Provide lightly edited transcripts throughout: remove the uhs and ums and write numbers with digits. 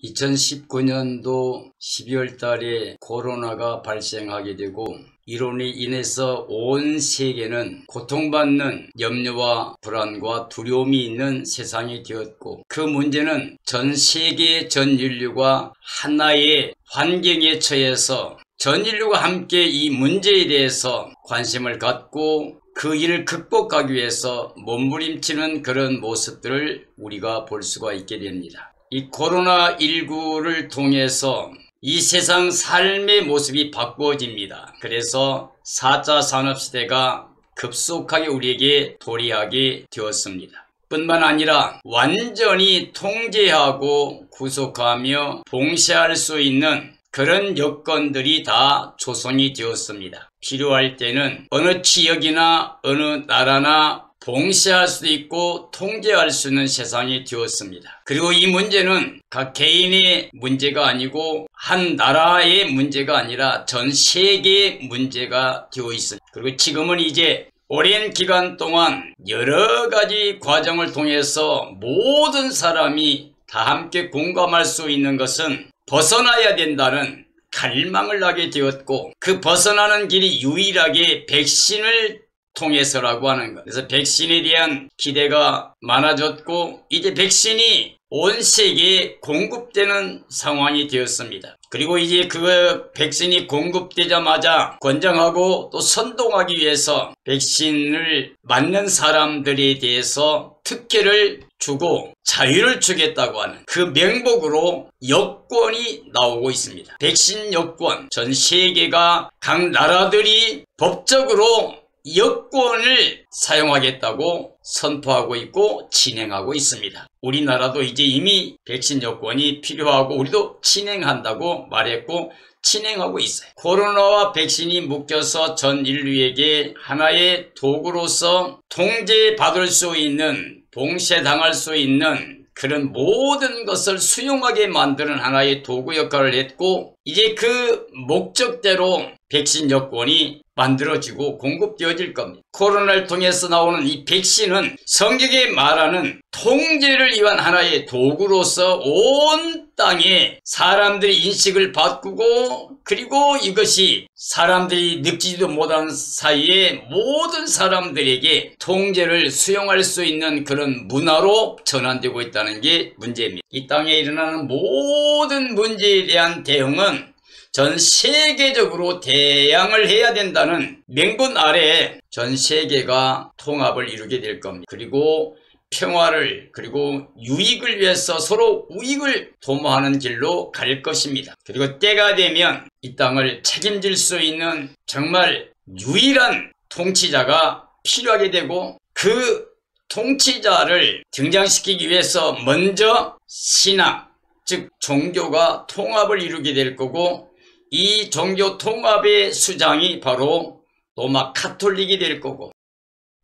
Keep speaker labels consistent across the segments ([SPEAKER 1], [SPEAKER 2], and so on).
[SPEAKER 1] 2019년도 12월 달에 코로나가 발생하게 되고 이로 인해서 온 세계는 고통받는 염려와 불안과 두려움이 있는 세상이 되었고, 그 문제는 전 세계 전 인류가 하나의 환경에 처해서 전 인류가 함께 이 문제에 대해서 관심을 갖고 그 일을 극복하기 위해서 몸부림치는 그런 모습들을 우리가 볼 수가 있게 됩니다. 이 코로나19를 통해서 이 세상 삶의 모습이 바꾸어집니다. 그래서 4차 산업시대가 급속하게 우리에게 도래하게 되었습니다. 뿐만 아니라 완전히 통제하고 구속하며 봉쇄할 수 있는 그런 여건들이 다 조성이 되었습니다. 필요할 때는 어느 지역이나 어느 나라나 봉쇄할 수도 있고 통제할 수 있는 세상이 되었습니다. 그리고 이 문제는 각 개인의 문제가 아니고 한 나라의 문제가 아니라 전 세계의 문제가 되어 있습니다. 그리고 지금은 이제 오랜 기간 동안 여러 가지 과정을 통해서 모든 사람이 다 함께 공감할 수 있는 것은 벗어나야 된다는 갈망을 하게 되었고, 그 벗어나는 길이 유일하게 백신을 통해서라고 하는 것. 그래서 백신에 대한 기대가 많아졌고, 이제 백신이 온 세계에 공급되는 상황이 되었습니다. 그리고 이제 그 백신이 공급되자마자 권장하고 또 선동하기 위해서 백신을 맞는 사람들에 대해서 특혜를 주고 자유를 주겠다고 하는 그 명목으로 여권이 나오고 있습니다. 백신 여권, 전 세계가 각 나라들이 법적으로 여권을 사용하겠다고 선포하고 있고 진행하고 있습니다. 우리나라도 이제 이미 백신 여권이 필요하고 우리도 진행한다고 말했고 진행하고 있어요. 코로나와 백신이 묶여서 전 인류에게 하나의 도구로서 통제받을 수 있는, 봉쇄당할 수 있는 그런 모든 것을 수용하게 만드는 하나의 도구 역할을 했고, 이제 그 목적대로 백신 여권이 만들어지고 공급되어질 겁니다. 코로나를 통해서 나오는 이 백신은 성경에 말하는 통제를 위한 하나의 도구로서 온 땅에 사람들이 인식을 바꾸고, 그리고 이것이 사람들이 느끼지도 못한 사이에 모든 사람들에게 통제를 수용할 수 있는 그런 문화로 전환되고 있다는 게 문제입니다. 이 땅에 일어나는 모든 문제에 대한 대응은 전 세계적으로 대항을 해야 된다는 명분 아래에 전 세계가 통합을 이루게 될 겁니다. 그리고 평화를, 그리고 유익을 위해서 서로 우익을 도모하는 길로 갈 것입니다. 그리고 때가 되면 이 땅을 책임질 수 있는 정말 유일한 통치자가 필요하게 되고, 그 통치자를 등장시키기 위해서 먼저 신앙, 즉 종교가 통합을 이루게 될 거고, 이 종교 통합의 수장이 바로 로마 카톨릭이 될 거고,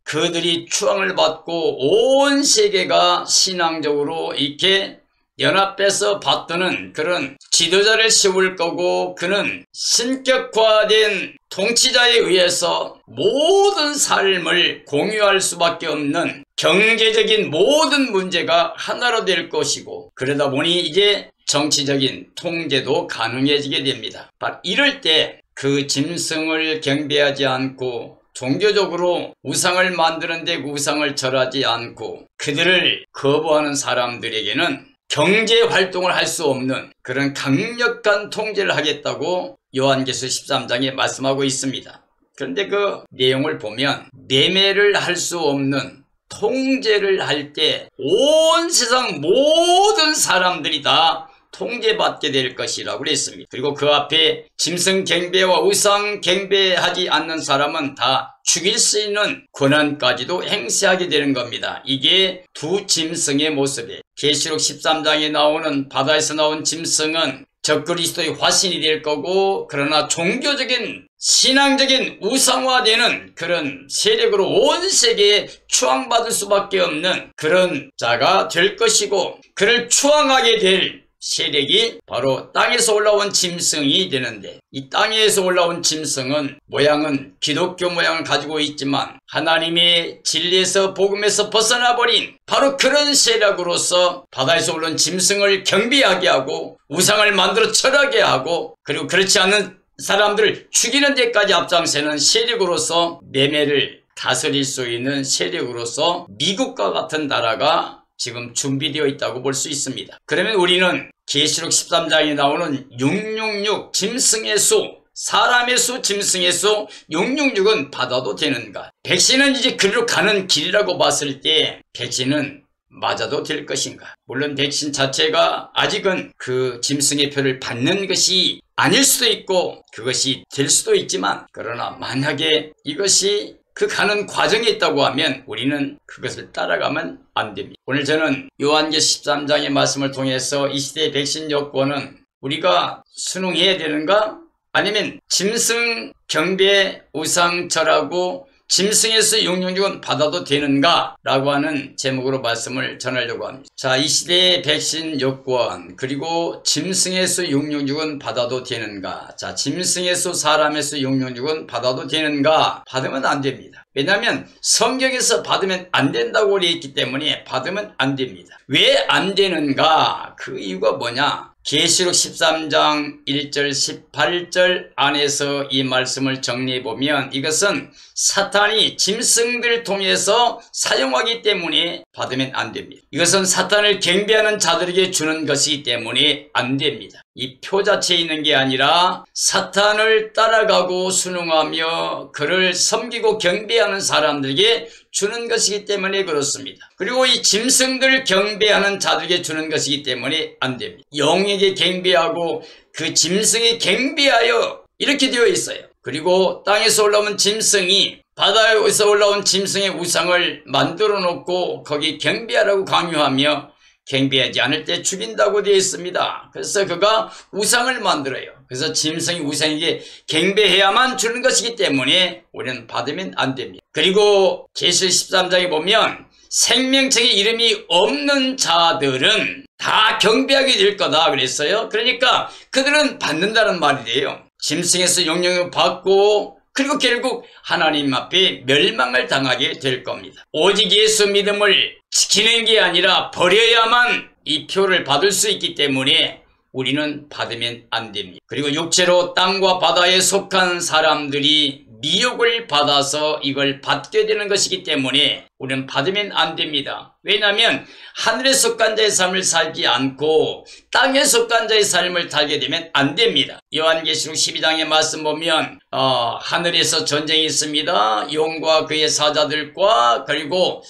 [SPEAKER 1] 그들이 추앙을 받고 온 세계가 신앙적으로 이렇게 연합해서 받드는 그런 지도자를 세울 거고, 그는 신격화된 통치자에 의해서 모든 삶을 공유할 수밖에 없는 경제적인 모든 문제가 하나로 될 것이고, 그러다 보니 이제 정치적인 통제도 가능해지게 됩니다. 바로 이럴 때 그 짐승을 경배하지 않고 종교적으로 우상을 만드는데 우상을 절하지 않고 그들을 거부하는 사람들에게는 경제활동을 할 수 없는 그런 강력한 통제를 하겠다고 요한계시록 13장에 말씀하고 있습니다. 그런데 그 내용을 보면 매매를 할 수 없는 통제를 할 때 온 세상 모든 사람들이 다 통제받게 될 것이라고 그랬습니다. 그리고 그 앞에 짐승 경배와 우상 경배하지 않는 사람은 다 죽일 수 있는 권한까지도 행사하게 되는 겁니다. 이게 두 짐승의 모습이에요. 계시록 13장에 나오는 바다에서 나온 짐승은 적그리스도의 화신이 될 거고, 그러나 종교적인 신앙적인 우상화되는 그런 세력으로 온 세계에 추앙받을 수밖에 없는 그런 자가 될 것이고, 그를 추앙하게 될 세력이 바로 땅에서 올라온 짐승이 되는데, 이 땅에서 올라온 짐승은 모양은 기독교 모양을 가지고 있지만 하나님의 진리에서 복음에서 벗어나버린 바로 그런 세력으로서 바다에서 올라온 짐승을 경비하게 하고 우상을 만들어 철하게 하고, 그리고 그렇지 않은 사람들을 죽이는 데까지 앞장서는 세력으로서 매매를 다스릴 수 있는 세력으로서 미국과 같은 나라가 지금 준비되어 있다고 볼 수 있습니다. 그러면 우리는 계시록 13장에 나오는 666 짐승의 수, 사람의 수, 짐승의 수 666은 받아도 되는가? 백신은 이제 그리로 가는 길이라고 봤을 때 백신은 맞아도 될 것인가? 물론 백신 자체가 아직은 그 짐승의 표를 받는 것이 아닐 수도 있고 그것이 될 수도 있지만, 그러나 만약에 이것이 그 가는 과정에 있다고 하면 우리는 그것을 따라가면 안 됩니다. 오늘 저는 요한계시 13장의 말씀을 통해서 이 시대의 백신 여건은 우리가 순응해야 되는가? 아니면 짐승 경배 우상철하고 짐승에서 666은 받아도 되는가? 라고 하는 제목으로 말씀을 전하려고 합니다. 자, 이 시대의 백신 여권, 그리고 짐승의 수 666은 받아도 되는가? 자, 짐승의 수, 사람의 수 666은 받아도 되는가? 받으면 안 됩니다. 왜냐하면 성경에서 받으면 안 된다고 되어 있기 때문에 받으면 안 됩니다. 왜 안 되는가? 그 이유가 뭐냐? 계시록 13장 1절 18절 안에서 이 말씀을 정리해보면 이것은 사탄이 짐승들을 통해서 사용하기 때문에 받으면 안 됩니다. 이것은 사탄을 경배하는 자들에게 주는 것이기 때문에 안 됩니다. 이 표 자체에 있는 게 아니라 사탄을 따라가고 순응하며 그를 섬기고 경배하는 사람들에게 주는 것이기 때문에 그렇습니다. 그리고 이 짐승들을 경배하는 자들에게 주는 것이기 때문에 안 됩니다. 영에게 경배하고 그 짐승에 경배하여 이렇게 되어 있어요. 그리고 땅에서 올라온 짐승이 바다에서 올라온 짐승의 우상을 만들어 놓고 거기 경배하라고 강요하며 경배하지 않을 때 죽인다고 되어 있습니다. 그래서 그가 우상을 만들어요. 그래서 짐승이 우상에게 경배해야만 주는 것이기 때문에 우리는 받으면 안 됩니다. 그리고 계시록 13장에 보면 생명책에 이름이 없는 자들은 다 경배하게 될 거다 그랬어요. 그러니까 그들은 받는다는 말이 돼요. 짐승에서 영령을 받고 그리고 결국 하나님 앞에 멸망을 당하게 될 겁니다. 오직 예수 믿음을 지키는 게 아니라 버려야만 이 표를 받을 수 있기 때문에 우리는 받으면 안 됩니다. 그리고 육체로 땅과 바다에 속한 사람들이 미혹을 받아서 이걸 받게 되는 것이기 때문에 우리는 받으면 안 됩니다. 왜냐하면 하늘에 속한 자의 삶을 살지 않고 땅에 속한 자의 삶을 살게 되면 안 됩니다. 요한계시록 12장의 말씀 보면 하늘에서 전쟁이 있습니다. 용과 그의 사자들과 그리고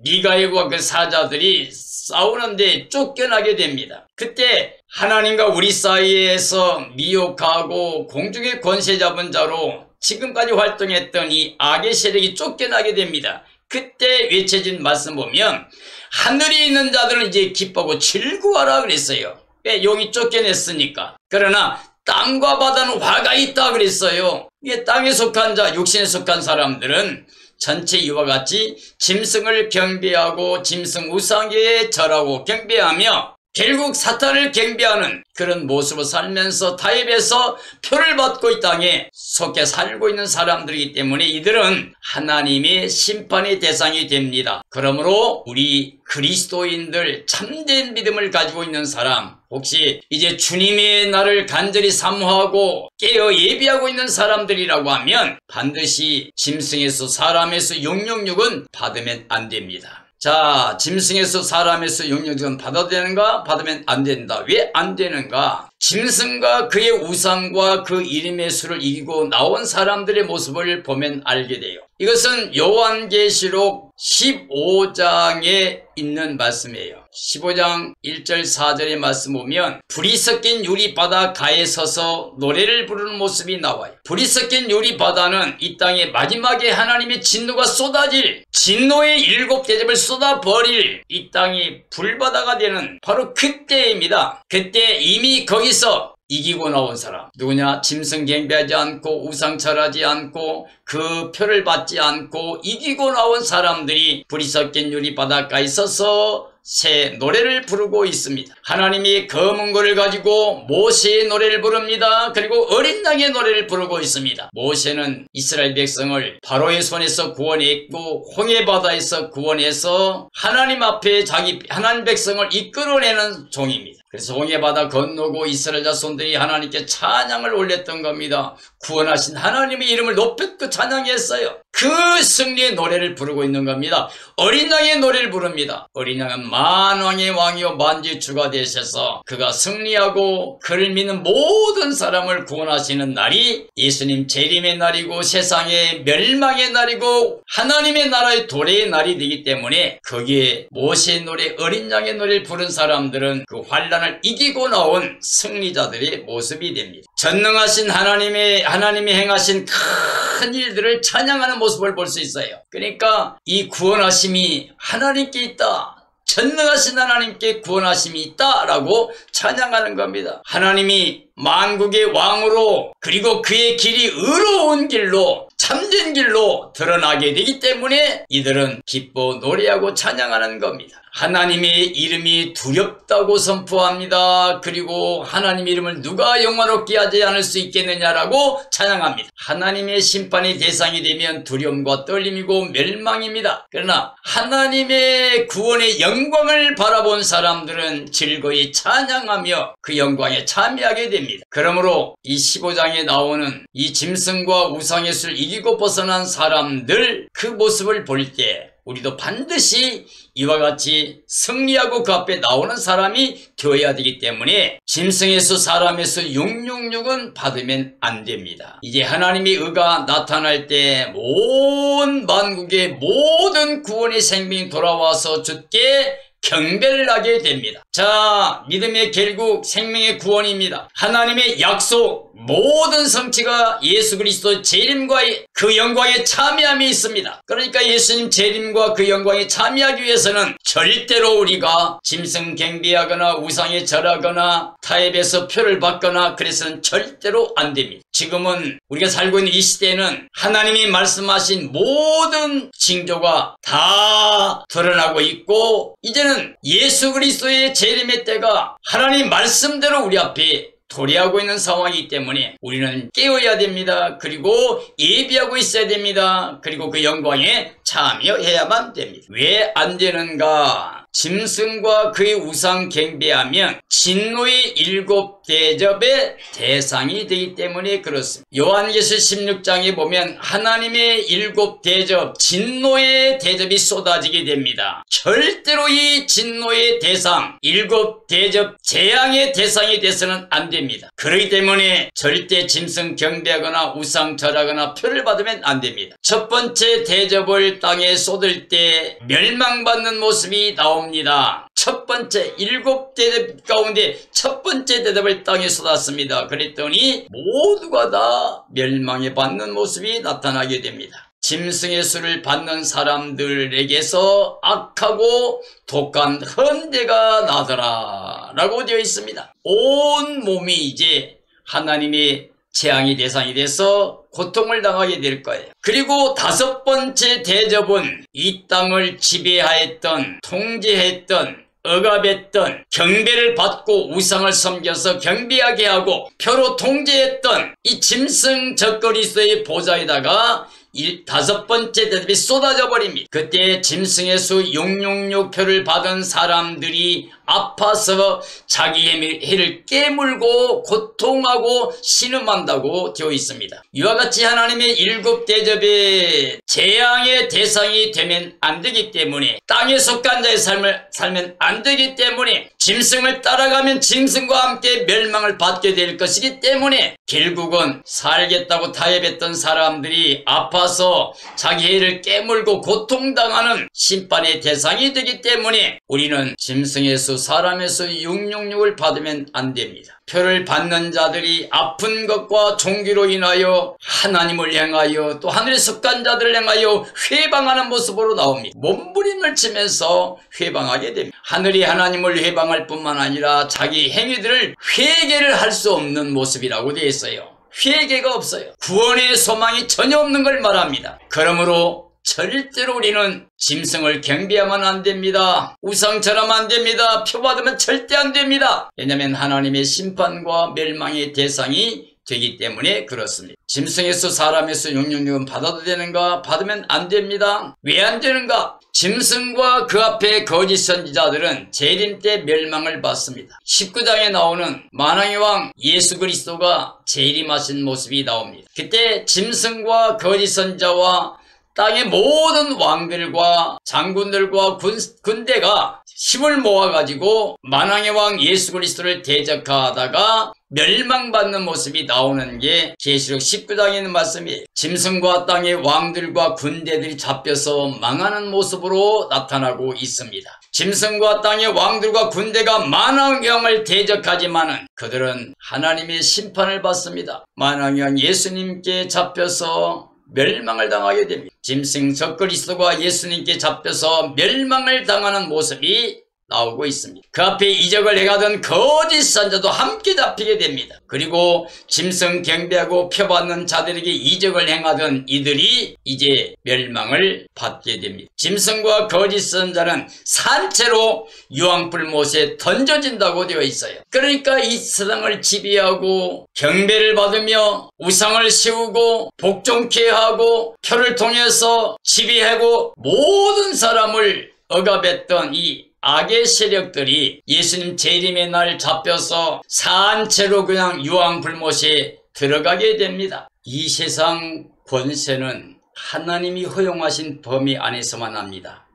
[SPEAKER 1] 미가엘과 그 사자들이 싸우는데 쫓겨나게 됩니다. 그때 하나님과 우리 사이에서 미혹하고 공중의 권세 잡은 자로 지금까지 활동했던 이 악의 세력이 쫓겨나게 됩니다. 그때 외쳐진 말씀 보면 하늘에 있는 자들은 이제 기뻐하고 즐거워하라 그랬어요. 왜? 용이 쫓겨냈으니까. 그러나 땅과 바다는 화가 있다 그랬어요. 이게 땅에 속한 자, 육신에 속한 사람들은 전체 이와 같이 짐승을 경배하고 짐승 우상에 절하고 경배하며 결국 사탄을 경배하는 그런 모습을 살면서 타협해서 표를 받고 이 땅에 속해 살고 있는 사람들이기 때문에 이들은 하나님의 심판의 대상이 됩니다. 그러므로 우리 그리스도인들 참된 믿음을 가지고 있는 사람, 혹시 이제 주님의 날을 간절히 사모하고 깨어 예비하고 있는 사람들이라고 하면 반드시 짐승의 수, 사람의 수 666은 받으면 안 됩니다. 자, 짐승의 수, 사람의 수 666은 받아도 되는가? 받으면 안 된다. 왜 안 되는가? 짐승과 그의 우상과 그 이름의 수를 이기고 나온 사람들의 모습을 보면 알게 돼요. 이것은 요한계시록 15장에 있는 말씀이에요. 15장 1절 4절의 말씀 보면 불이 섞인 유리바다가에 서서 노래를 부르는 모습이 나와요. 불이 섞인 유리바다는 이 땅에 마지막에 하나님의 진노가 쏟아질, 진노의 7대접을 쏟아버릴 이 땅이 불바다가 되는 바로 그때입니다. 그때 이미 거기서 이기고 나온 사람 누구냐? 짐승 경배하지 않고 우상 절하지 않고 그 표를 받지 않고 이기고 나온 사람들이 불이 섞인 유리 바닷가에 서서 새 노래를 부르고 있습니다. 하나님이 검은 고를 가지고 모세의 노래를 부릅니다. 그리고 어린 양의 노래를 부르고 있습니다. 모세는 이스라엘 백성을 바로의 손에서 구원했고 홍해바다에서 구원해서 하나님 앞에 하나님 백성을 이끌어내는 종입니다. 그래서 홍해바다 건너고 이스라엘 자손들이 하나님께 찬양을 올렸던 겁니다. 구원하신 하나님의 이름을 높였고 찬양했어요. 그 승리의 노래를 부르고 있는 겁니다. 어린 양의 노래를 부릅니다. 어린 양은 만왕의 왕이요 만주의 주가 되셔서 그가 승리하고 그를 믿는 모든 사람을 구원하시는 날이 예수님 재림의 날이고 세상의 멸망의 날이고 하나님의 나라의 도래의 날이 되기 때문에 거기에 모세의 노래, 어린 양의 노래를 부른 사람들은 그 환난을 이기고 나온 승리자들의 모습이 됩니다. 전능하신 하나님이 행하신 큰 일들을 찬양하는 모습을 볼 수 있어요. 그러니까 이 구원하심이 하나님께 있다. 전능하신 하나님께 구원하심이 있다라고 찬양하는 겁니다. 하나님이 만국의 왕으로 그리고 그의 길이 의로운 길로 참된 길로 드러나게 되기 때문에 이들은 기뻐 노래하고 찬양하는 겁니다. 하나님의 이름이 두렵다고 선포합니다. 그리고 하나님의 이름을 누가 영화롭게 하지 않을 수 있겠느냐라고 찬양합니다. 하나님의 심판의 대상이 되면 두려움과 떨림이고 멸망입니다. 그러나 하나님의 구원의 영광을 바라본 사람들은 즐거이 찬양하며 그 영광에 참여하게 됩니다. 그러므로 이 15장에 나오는 이 짐승과 우상의 수를 이기고 벗어난 사람들 그 모습을 볼 때 우리도 반드시 이와 같이 승리하고 그 앞에 나오는 사람이 되어야 되기 때문에 짐승의 수 사람의 수 666은 받으면 안 됩니다. 이제 하나님의 의가 나타날 때 온 만국의 모든 구원의 생명이 돌아와서 주께 경배를 하게 됩니다. 자, 믿음의 결국 생명의 구원입니다. 하나님의 약속 모든 성취가 예수 그리스도 재림과의 그 영광에 참여함이 있습니다. 그러니까 예수님 재림과 그 영광에 참여하기 위해서는 절대로 우리가 짐승 경배하거나 우상에 절하거나 타협에서 표를 받거나 그래서는 절대로 안 됩니다. 지금은 우리가 살고 있는 이 시대에는 하나님이 말씀하신 모든 징조가 다 드러나고 있고 이제는 예수 그리스도의 재림의 때가 하나님 말씀대로 우리 앞에 도래하고 있는 상황이기 때문에 우리는 깨어야 됩니다. 그리고 예비하고 있어야 됩니다. 그리고 그 영광에 참여해야만 됩니다. 왜 안 되는가? 짐승과 그의 우상 경배하면 진노의 7대접의 대상이 되기 때문에 그렇습니다. 요한계시록 16장에 보면 하나님의 7대접, 진노의 대접이 쏟아지게 됩니다. 절대로 이 진노의 대상, 7대접 재앙의 대상이 돼서는 안 됩니다. 그렇기 때문에 절대 짐승 경배하거나 우상 절하거나 표를 받으면 안 됩니다. 첫 번째 대접을 땅에 쏟을 때 멸망받는 모습이 나옵니다. 첫 번째 7대접 가운데 첫 번째 대접을 땅에 쏟았습니다. 그랬더니 모두가 다 멸망에 받는 모습이 나타나게 됩니다. 짐승의 수를 받는 사람들에게서 악하고 독한 헌대가 나더라 라고 되어 있습니다. 온 몸이 이제 하나님의 재앙의 대상이 돼서 고통을 당하게 될 거예요. 그리고 5번째 대접은 이 땅을 지배하였던, 통제했던, 억압했던, 경배를 받고 우상을 섬겨서 경배하게 하고 표로 통제했던 이 짐승 적그리스도의 보좌에다가 5번째 대접이 쏟아져 버립니다. 그때 짐승의 수 666표를 받은 사람들이 아파서 자기의 해를 깨물고 고통하고 신음한다고 되어 있습니다. 이와 같이 하나님의 7대접의 재앙의 대상이 되면 안 되기 때문에 땅에 속한 자의 삶을 살면 안 되기 때문에 짐승을 따라가면 짐승과 함께 멸망을 받게 될 것이기 때문에 결국은 살겠다고 타협했던 사람들이 아파서 자기 해를 깨물고 고통당하는 심판의 대상이 되기 때문에 우리는 짐승의 수 사람의 수 666을 받으면 안 됩니다. 표를 받는 자들이 아픈 것과 종기로 인하여 하나님을 향하여 또 하늘에 속한 자들을 향하여 회방하는 모습으로 나옵니다. 몸부림을 치면서 회방하게 됩니다. 하늘이 하나님을 회방할 뿐만 아니라 자기 행위들을 회개를 할 수 없는 모습이라고 되어 있어요. 회개가 없어요. 구원의 소망이 전혀 없는 걸 말합니다. 그러므로 절대로 우리는 짐승을 경배하면 안 됩니다. 우상 절하면 안 됩니다. 표받으면 절대 안 됩니다. 왜냐하면 하나님의 심판과 멸망의 대상이 되기 때문에 그렇습니다. 짐승에서 사람에서 영육육은 받아도 되는가? 받으면 안 됩니다. 왜 안 되는가? 짐승과 그 앞에 거짓 선지자들은 재림 때 멸망을 받습니다. 19장에 나오는 만왕의 왕 예수 그리스도가 재림하신 모습이 나옵니다. 그때 짐승과 거짓 선지자와 땅의 모든 왕들과 장군들과 군대가 힘을 모아가지고 만왕의 왕 예수 그리스도를 대적하다가 멸망받는 모습이 나오는 게 계시록 19장에 있는 말씀이에요. 짐승과 땅의 왕들과 군대들이 잡혀서 망하는 모습으로 나타나고 있습니다. 짐승과 땅의 왕들과 군대가 만왕의 왕을 대적하지만은 그들은 하나님의 심판을 받습니다. 만왕의 왕 예수님께 잡혀서 멸망을 당하게 됩니다. 짐승 적그리스도가 예수님께 잡혀서 멸망을 당하는 모습이 나오고 있습니다. 그 앞에 이적을 행하던 거짓 선자도 함께 잡히게 됩니다. 그리고 짐승 경배하고 표받는 자들에게 이적을 행하던 이들이 이제 멸망을 받게 됩니다. 짐승과 거짓 선자는 산채로 유황불못에 던져진다고 되어 있어요. 그러니까 이 세상을 지배하고 경배를 받으며 우상을 세우고 복종케 하고 표를 통해서 지배하고 모든 사람을 억압했던 이 악의 세력들이 예수님 재림의 날 잡혀서 산채로 그냥 유황불못에 들어가게 됩니다. 이 세상 권세는 하나님이 허용하신 범위 안에서만 합니다.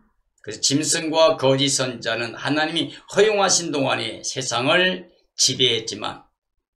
[SPEAKER 1] 그래서 짐승과 거짓 선자는 하나님이 허용하신 동안에 세상을 지배했지만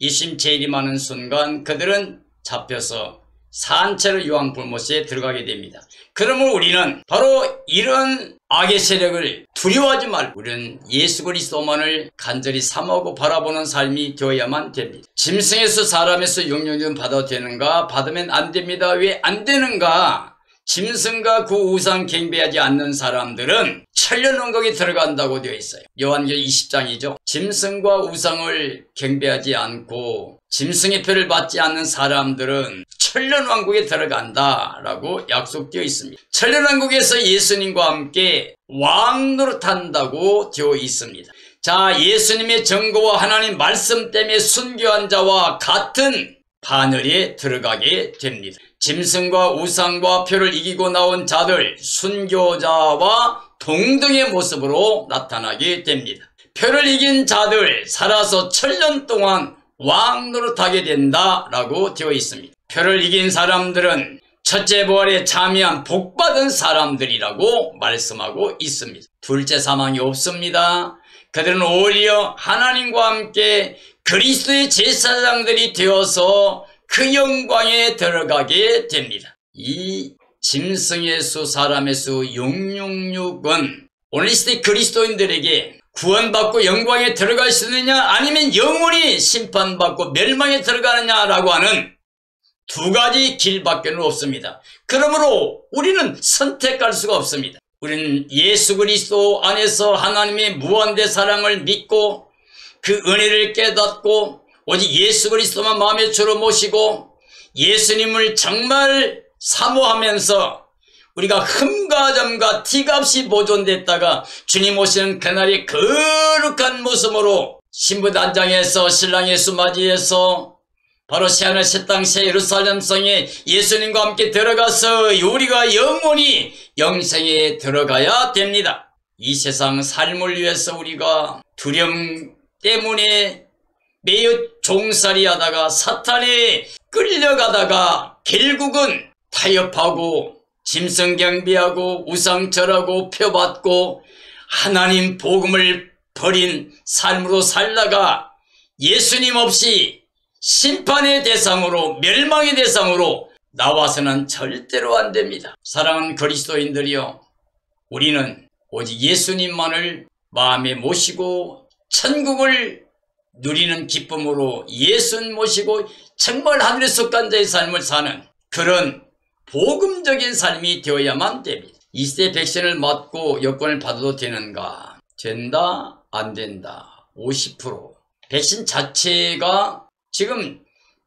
[SPEAKER 1] 예수님 재림하는 순간 그들은 잡혀서 산채로 유황불못에 들어가게 됩니다. 그러면 우리는 바로 이런 악의 세력을 두려워하지 말고 우리는 예수 그리스도만을 간절히 사모하고 바라보는 삶이 되어야만 됩니다. 짐승에서 사람에서 영육육은 받아도 되는가? 받으면 안 됩니다. 왜 안 되는가? 짐승과 그 우상 경배하지 않는 사람들은 천년왕국에 들어간다고 되어 있어요. 요한계시록 20장이죠. 짐승과 우상을 경배하지 않고 짐승의 표를 받지 않는 사람들은 천년왕국에 들어간다라고 약속되어 있습니다. 천년왕국에서 예수님과 함께 왕노릇한다고 되어 있습니다. 자, 예수님의 증거와 하나님 말씀 때문에 순교한 자와 같은 반열에 들어가게 됩니다. 짐승과 우상과 표를 이기고 나온 자들, 순교자와 동등의 모습으로 나타나게 됩니다. 표를 이긴 자들, 살아서 천년 동안 왕노릇하게 된다라고 되어 있습니다. 표를 이긴 사람들은 첫째 부활에 참여한 복받은 사람들이라고 말씀하고 있습니다. 둘째 사망이 없습니다. 그들은 오히려 하나님과 함께 그리스도의 제사장들이 되어서 그 영광에 들어가게 됩니다. 이 짐승의 수 사람의 수 666은 오늘 이 시대 그리스도인들에게 구원받고 영광에 들어갈 수 있느냐 아니면 영원히 심판받고 멸망에 들어가느냐라고 하는 두 가지 길밖에 없습니다. 그러므로 우리는 선택할 수가 없습니다. 우리는 예수 그리스도 안에서 하나님의 무한대 사랑을 믿고 그 은혜를 깨닫고 오직 예수 그리스도만 마음의 주로 모시고 예수님을 정말 사모하면서 우리가 흠과 점과 티가 없이 보존됐다가 주님 오시는 그날의 거룩한 모습으로 신부단장에서 신랑 예수 맞이해서 바로 새하늘 새 땅 새 예루살렘 성에 예수님과 함께 들어가서 우리가 영원히 영생에 들어가야 됩니다. 이 세상 삶을 위해서 우리가 두려움 때문에 매우 종살이 하다가 사탄에 끌려가다가 결국은 타협하고 짐승 경배하고 우상절하고 표받고 하나님 복음을 버린 삶으로 살다가 예수님 없이 심판의 대상으로 멸망의 대상으로 나와서는 절대로 안 됩니다. 사랑하는 그리스도인들이여, 우리는 오직 예수님만을 마음에 모시고 천국을 누리는 기쁨으로 예수님 모시고 정말 하늘에 속한 자의 삶을 사는 그런 복음적인 삶이 되어야만 됩니다. 이 시대 백신을 맞고 여권을 받아도 되는가? 된다? 안 된다? 50%. 백신 자체가 지금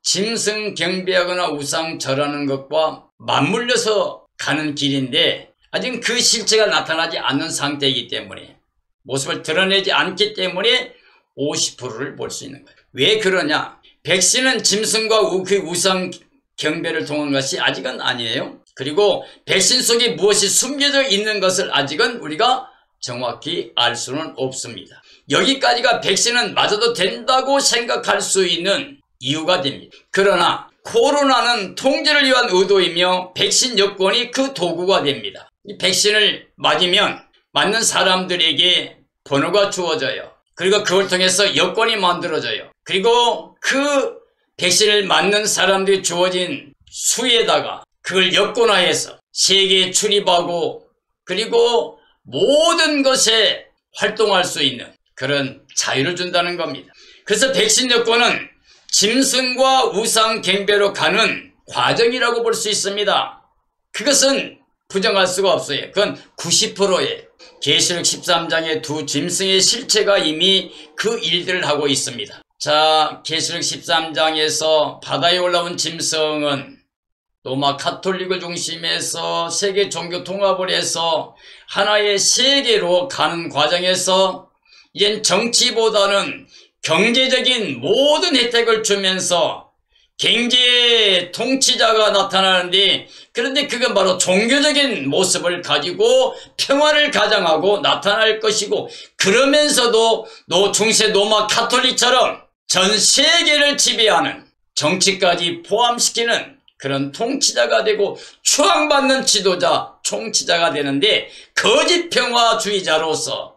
[SPEAKER 1] 짐승 경배하거나 우상 절하는 것과 맞물려서 가는 길인데 아직 그 실체가 나타나지 않는 상태이기 때문에 모습을 드러내지 않기 때문에 50%를 볼 수 있는 거예요. 왜 그러냐? 백신은 짐승과 그 우상 경배를 통한 것이 아직은 아니에요. 그리고 백신 속에 무엇이 숨겨져 있는 것을 아직은 우리가 정확히 알 수는 없습니다. 여기까지가 백신은 맞아도 된다고 생각할 수 있는 이유가 됩니다. 그러나 코로나는 통제를 위한 의도이며 백신 여권이 그 도구가 됩니다. 이 백신을 맞는 사람들에게 번호가 주어져요. 그리고 그걸 통해서 여권이 만들어져요. 그리고 그 백신을 맞는 사람들이 주어진 수에다가 그걸 여권화해서 세계에 출입하고 그리고 모든 것에 활동할 수 있는 그런 자유를 준다는 겁니다. 그래서 백신 여권은 짐승과 우상 경배로 가는 과정이라고 볼 수 있습니다. 그것은 부정할 수가 없어요. 그건 90%예요. 계시록 13장의 두 짐승의 실체가 이미 그 일들을 하고 있습니다. 자, 계시록 13장에서 바다에 올라온 짐승은 로마 가톨릭을 중심해서 세계 종교 통합을 해서 하나의 세계로 가는 과정에서 이젠 정치보다는 경제적인 모든 혜택을 주면서 경제 통치자가 나타나는데, 그런데 그건 바로 종교적인 모습을 가지고 평화를 가장하고 나타날 것이고, 그러면서도 중세 로마 가톨릭처럼 전 세계를 지배하는 정치까지 포함시키는 그런 통치자가 되고 추앙받는 지도자, 총치자가 되는데 거짓 평화주의자로서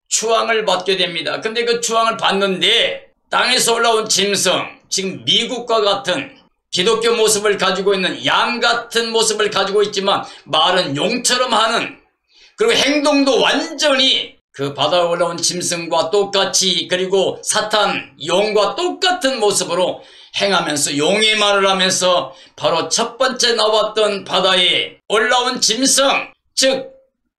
[SPEAKER 1] 추앙을 받게 됩니다. 근데 그 추앙을 받는데 땅에서 올라온 짐승, 지금 미국과 같은 기독교 모습을 가지고 있는 양 같은 모습을 가지고 있지만 말은 용처럼 하는, 그리고 행동도 완전히 그 바다에 올라온 짐승과 똑같이, 그리고 사탄, 용과 똑같은 모습으로 행하면서 용의 말을 하면서 바로 첫 번째 나왔던 바다에 올라온 짐승, 즉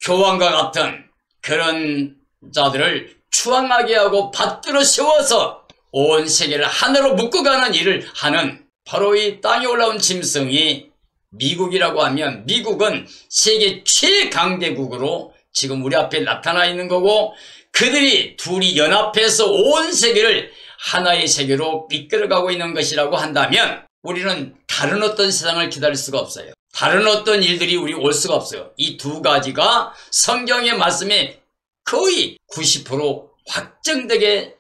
[SPEAKER 1] 교황과 같은 그런 자들을 추앙하게 하고 받들어 세워서 온 세계를 하나로 묶어가는 일을 하는 바로 이 땅에 올라온 짐승이 미국이라고 하면, 미국은 세계 최강대국으로 지금 우리 앞에 나타나 있는 거고, 그들이 둘이 연합해서 온 세계를 하나의 세계로 이끌어가고 있는 것이라고 한다면 우리는 다른 어떤 세상을 기다릴 수가 없어요. 다른 어떤 일들이 우리 올 수가 없어요. 이 두 가지가 성경의 말씀에 거의 90% 확정되게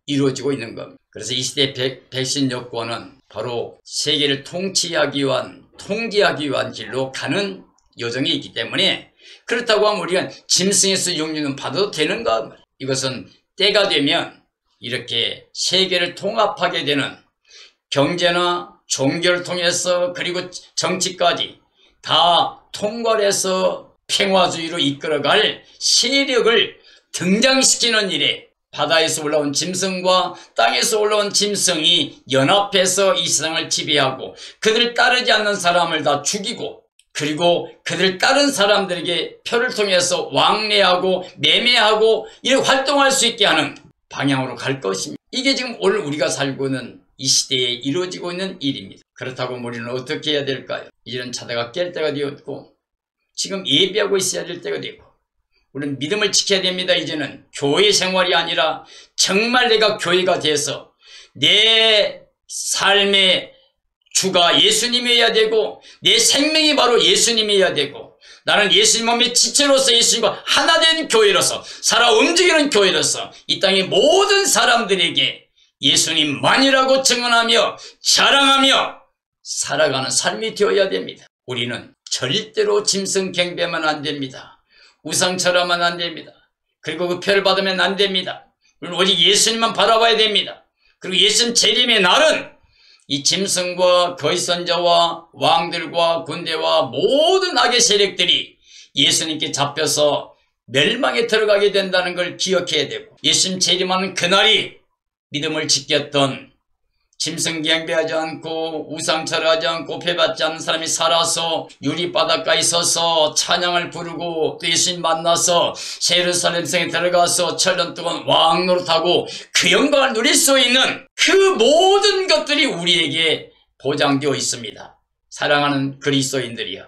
[SPEAKER 1] 이루어지고 있는 겁니다. 그래서 이 시대 백신 여권은 바로 세계를 통치하기 위한, 통제하기 위한 길로 가는 여정이 있기 때문에, 그렇다고 하면 우리가 짐승에서 영유는 받아도 되는가? 이것은 때가 되면 이렇게 세계를 통합하게 되는, 경제나 종교를 통해서 그리고 정치까지 다 통괄해서 평화주의로 이끌어갈 세력을 등장시키는 일에 바다에서 올라온 짐승과 땅에서 올라온 짐승이 연합해서 이 세상을 지배하고 그들을 따르지 않는 사람을 다 죽이고, 그리고 그들을 따른 사람들에게 표를 통해서 왕래하고 매매하고 이렇게 활동할 수 있게 하는 방향으로 갈 것입니다. 이게 지금 오늘 우리가 살고 있는 이 시대에 이루어지고 있는 일입니다. 그렇다고 우리는 어떻게 해야 될까요? 이제는 자다가 깰 때가 되었고 지금 예비하고 있어야 될 때가 되고, 우리는 믿음을 지켜야 됩니다. 이제는 교회 생활이 아니라 정말 내가 교회가 돼서 내 삶의 주가 예수님이어야 되고 내 생명이 바로 예수님이어야 되고, 나는 예수님 몸의 지체로서 예수님과 하나 된 교회로서 살아 움직이는 교회로서 이 땅의 모든 사람들에게 예수님만이라고 증언하며 자랑하며 살아가는 삶이 되어야 됩니다. 우리는 절대로 짐승 경배만 안 됩니다. 우상처럼만 안 됩니다. 그리고 그 표를 받으면 안 됩니다. 우리는 오직 예수님만 바라봐야 됩니다. 그리고 예수님 재림의 날은 이 짐승과 거짓선자와 왕들과 군대와 모든 악의 세력들이 예수님께 잡혀서 멸망에 들어가게 된다는 걸 기억해야 되고, 예수님 재림하는 그날이 믿음을 지켰던, 짐승 경배하지 않고 우상철하지 않고 배받지 않는 사람이 살아서 유리바닷가에 서서 찬양을 부르고 또 예수님 만나서 예루살렘 성에 들어가서 7년 동안 왕 노릇하고 그 영광을 누릴 수 있는 그 모든 것들이 우리에게 보장되어 있습니다. 사랑하는 그리스도인들이여,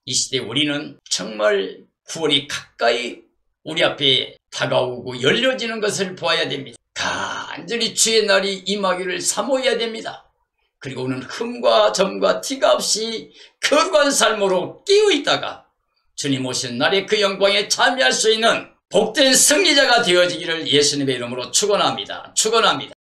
[SPEAKER 1] 이 시대 우리는 정말 구원이 가까이 우리 앞에 다가오고 열려지는 것을 보아야 됩니다. 간절히 주의 날이 임하기를 사모해야 됩니다. 그리고는 흠과 점과 티가 없이 거룩한 삶으로 깨어있다가 주님 오신 날에 그 영광에 참여할 수 있는 복된 승리자가 되어지기를 예수님의 이름으로 축원합니다. 축원합니다.